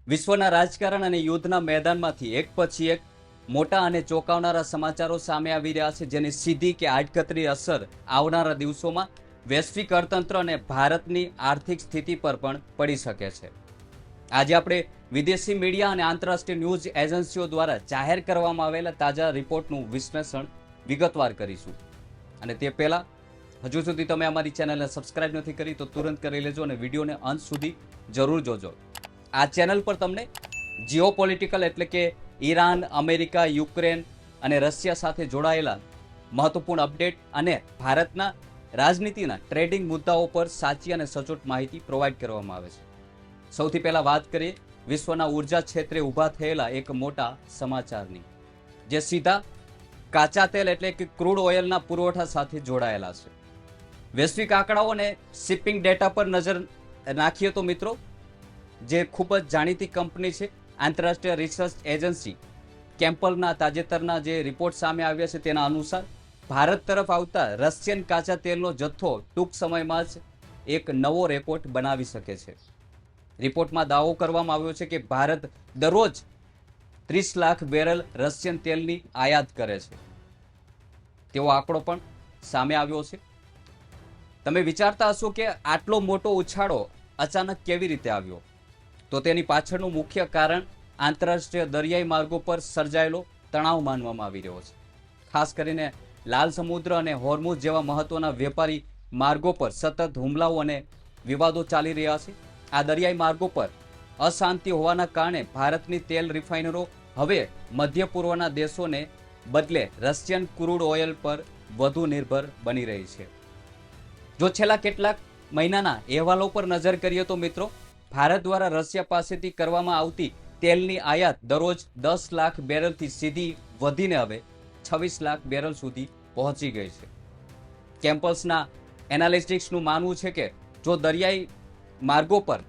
વિશ્વના રાજકારણ અને યુદ્ધના મેદાનમાંથી એક પછી એક મોટા અને ચોંકાવનારા સમાચારો સામે આવી રહ્યા છે, જેની સીધી કે આડકતરી અસર આવનારા દિવસોમાં વૈશ્વિક અર્થતંત્ર અને ભારતની આર્થિક સ્થિતિ પર પણ પડી શકે છે. આજે આપણે વિદેશી મીડિયા અને આંતરરાષ્ટ્રીય ન્યૂઝ એજન્સીઓ દ્વારા જાહેર કરવામાં આવેલા તાજા રિપોર્ટનું વિશ્લેષણ વિગતવાર કરીશું. અને તે પહેલા હજુ સુધી તમે અમારી ચેનલને સબસ્ક્રાઇબ નથી કરી તો તુરંત કરી લેજો અને વિડીયોને અંત સુધી જરૂર જોજો. આ ચેનલ પર તમને જીઓપોલિટિકલ એટલે કે ઈરાન, અમેરિકા, યુક્રેન અને રશિયા સાથે જોડાયેલા મહત્વપૂર્ણ અપડેટ અને ભારતના રાજનીતિના ટ્રેડિંગ મુદ્દાઓ પર સાચી અને સચોટ માહિતી પ્રોવાઈડ કરવામાં આવે છે. સૌથી પહેલા વાત કરીએ વિશ્વના ઉર્જા ક્ષેત્રે ઊભા થયેલા એક મોટા સમાચારની, જે સીધા કાચા તેલ એટલે કે ક્રૂડ ઓઇલના પુરવઠા સાથે જોડાયેલા છે. વૈશ્વિક આંકડાઓ અને શિપિંગ ડેટા પર નજર નાખીએ તો મિત્રો, જે ખૂબ જ જાણીતી કંપની છે આંતરરાષ્ટ્રીય રિસર્ચ એજન્સી કેમ્પલના તાજેતરના જે રિપોર્ટ સામે આવ્યા છે તેના અનુસાર ભારત તરફ આવતા રશિયન કાચા તેલનો જથ્થો ટૂંક સમયમાં જ એક નવો રેકોર્ડ બનાવી શકે છે. રિપોર્ટમાં દાવો કરવામાં આવ્યો છે કે ભારત દરરોજ 30 લાખ બેરલ રશિયન તેલની આયાત કરે છે. તેવો આંકડો પણ સામે આવ્યો છે. તમે વિચારતા હશો કે આટલો મોટો ઉછાળો અચાનક કેવી રીતે આવ્યો? તો તેની પાછળનું મુખ્ય કારણ આંતરરાષ્ટ્રીય દરિયાઈ માર્ગો પર સર્જાયેલો તણાવ માનવામાં આવી રહ્યો છે. ખાસ કરીને લાલ સમુદ્ર અને હોર્મુઝ જેવા મહત્વના વેપારી માર્ગો પર સતત હુમલાઓ અને વિવાદો ચાલી રહ્યા છે. આ દરિયાઈ માર્ગો પર અશાંતિ હોવાના કારણે ભારતની તેલ રિફાઇનરો હવે મધ્ય પૂર્વના દેશોને બદલે રશિયન ક્રૂડ ઓઇલ પર વધુ નિર્ભર બની રહી છે. જો છેલ્લા કેટલાક મહિનાના અહેવાલો પર નજર કરીએ તો મિત્રો, ભારત દ્વારા રશિયા પાસેથી કરવામાં આવતી તેલની આયાત દરરોજ 10 લાખ બેરલથી સીધી વધીને હવે 26 લાખ બેરલ સુધી પહોંચી ગઈ છે. કેમ્પલ્સના એનાલિસ્ટિક્સનું માનવું છે કે જો દરિયાઈ માર્ગો પર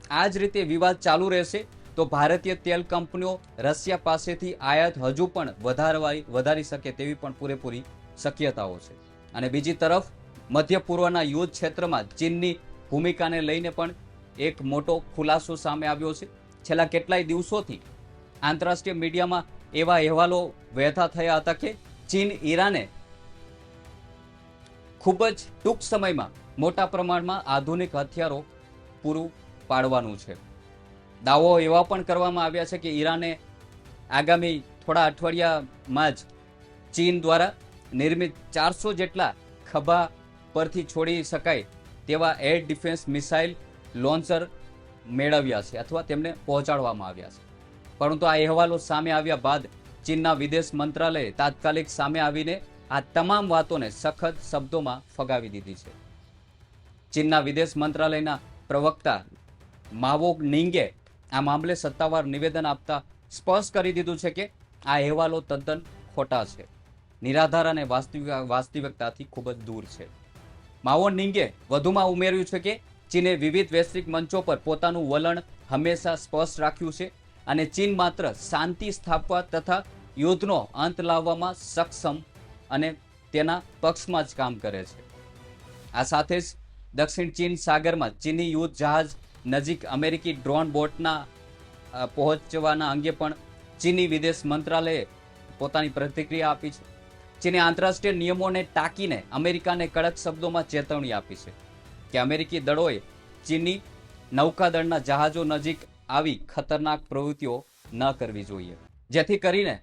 આ જ રીતે વિવાદ ચાલુ રહેશે તો ભારતીય તેલ કંપનીઓ રશિયા પાસેથી આયાત હજુ પણ વધારી શકે તેવી પણ પૂરેપૂરી શક્યતાઓ છે. અને બીજી તરફ મધ્ય પૂર્વના યુદ્ધ ક્ષેત્રમાં ચીનની ભૂમિકાને લઈને પણ એક મોટો ખુલાસો સામે આવ્યો છે. છેલ્લા કેટલાય દિવસોથી આંતરરાષ્ટ્રીય મીડિયામાં એવા અહેવાલો વહેતા થયા હતા કે ચીન ઈરાને ખૂબ જ ટૂંક સમયમાં મોટા પ્રમાણમાં આધુનિક હથિયારો પૂરું પાડવાનું છે. દાવો એવા પણ કરવામાં આવ્યા છે કે ઈરાને આગામી થોડા અઠવાડિયામાં જ ચીન દ્વારા નિર્મિત 400 જેટલા ખભા પરથી છોડી શકાય તેવા એર ડિફેન્સ મિસાઇલ લોન્ચર મેળવ્યા છે અથવા તેમને પહોંચાડવામાં આવ્યા છે. પરંતુ આ અહેવાલો સામે આવ્યા બાદ ચીનના વિદેશ મંત્રાલયે તાત્કાલિક સામે આવીને આ તમામ વાતોને સખત શબ્દોમાં ફગાવી દીધી છે. ચીનના વિદેશ મંત્રાલયના પ્રવક્તા માવો નિંગે આ મામલે સત્તાવાર નિવેદન આપતા સ્પષ્ટ કરી દીધું છે કે આ અહેવાલો તદ્દન ખોટા છે, નિરાધાર અને વાસ્તવિકતાથી ખૂબ જ દૂર છે. માવો નિંગે વધુમાં ઉમેર્યું છે કે ચીને વિવિધ વૈશ્વિક મંચો પર પોતાનું વલણ હંમેશા સ્પષ્ટ રાખ્યું છે અને ચીન માત્ર શાંતિ સ્થાપવા તથા યુદ્ધનો અંત લાવવામાં સક્ષમ અને તેના પક્ષમાં જ કામ કરે છે. આ સાથે જ દક્ષિણ ચીન સાગરમાં ચીની યુદ્ધ જહાજ નજીક અમેરિકી ડ્રોન બોટના પહોંચવાના અંગે પણ ચીની વિદેશ મંત્રાલયે પોતાની પ્રતિક્રિયા આપી છે. ચીને આંતરરાષ્ટ્રીય નિયમોને ટાંકીને અમેરિકાને કડક શબ્દોમાં ચેતવણી આપી છે કે અમેરિકી દળોએ ચીની નૌકાદળના જહાજો નજીક આવી ખતરનાક પ્રવૃત્તિઓ ન કરવી જોઈએ, જેથી કરીને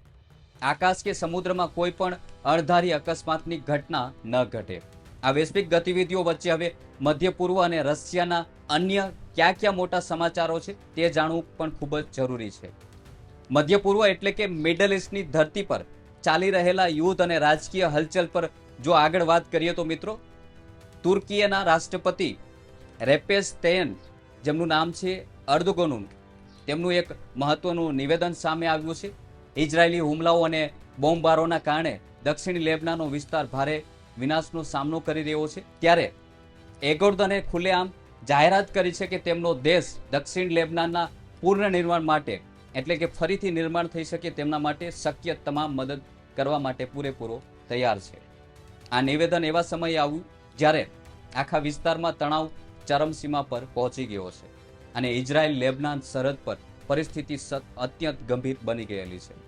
આકાશ કે સમુદ્રમાં કોઈ પણ અણધારી અકસ્માતની ઘટના ન ઘટે. આ વૈશ્વિક ગતિવિધિઓ વચ્ચે હવે મધ્ય પૂર્વ અને રશિયાના અન્ય કયા મોટા સમાચારો છે તે જાણવું પણ ખૂબ જ જરૂરી છે. મધ્ય પૂર્વ એટલે કે મિડલ ઇસ્ટની ધરતી પર ચાલી રહેલા યુદ્ધ અને રાજકીય હલચલ પર જો આગળ વાત કરીએ તો મિત્રો, તુર્કીના રાષ્ટ્રપતિ રેપેસ તેયન, જેમનું નામ છે અર્દોગનનું, તેમનું એક મહત્વનું નિવેદન સામે આવ્યું છે. ઇઝરાયેલી હુમલાઓ અને બોમ્બબારોના કારણે દક્ષિણ લેબનાનનો વિસ્તાર ભારે વિનાશનો સામનો કરી રહ્યો છે. ત્યારે એર્દોગને ખુલ્લેઆમ જાહેરાત કરી છે કે તેમનો દેશ દક્ષિણ લેબનાનના પુનર્નિર્માણ માટે એટલે કે ફરીથી નિર્માણ થઈ શકે તેમના માટે શક્ય તમામ મદદ કરવા માટે પૂરેપૂરો તૈયાર છે. આ નિવેદન એવા સમયે આવ્યું જ્યારે આખા વિસ્તારમાં તણાવ ચરમસીમા પર પહોંચી ગયો છે અને ઇઝરાયલ લેબનાન સરહદ પર પરિસ્થિતિ અત્યંત ગંભીર બની ગયેલી છે.